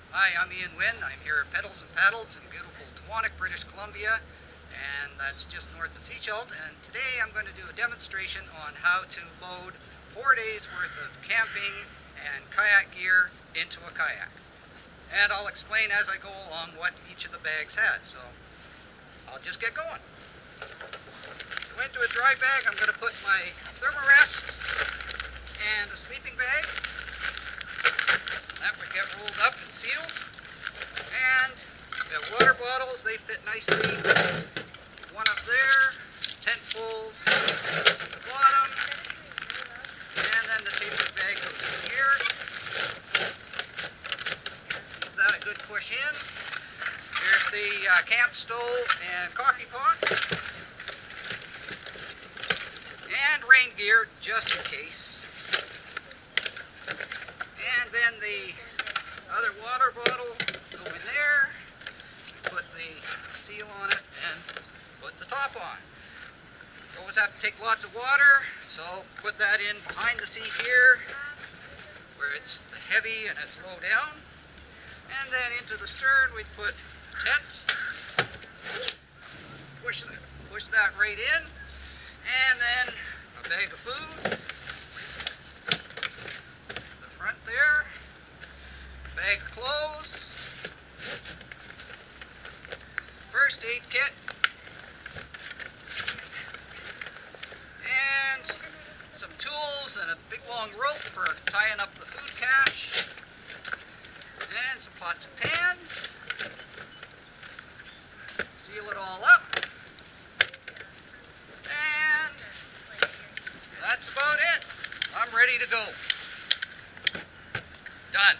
Hi, I'm Winn. I'm here at Pedals and Paddles in beautiful Tuwanek, British Columbia, and that's just north of Sechelt. And today I'm going to do a demonstration on how to load 4 days worth of camping and kayak gear into a kayak. And I'll explain as I go along what each of the bags had. So I'll just get going. So into a dry bag I'm going to put my thermarest and a sleeping bag. That would get rolled up and sealed. And the water bottles, they fit nicely. One up there, tent poles at the bottom, and then the tapered bag goes in here. Give that a good push in. Here's the camp stove and coffee pot. And rain gear, just in case. And then the other water bottle go in there, put the seal on it, and put the top on. You always have to take lots of water, so put that in behind the seat here, where it's heavy and it's low down. And then into the stern we'd put tent, push that right in, and then a bag of food. There, bag of clothes, first aid kit, and some tools and a big long rope for tying up the food cache, and some pots and pans. Seal it all up, and that's about it. I'm ready to go. Done.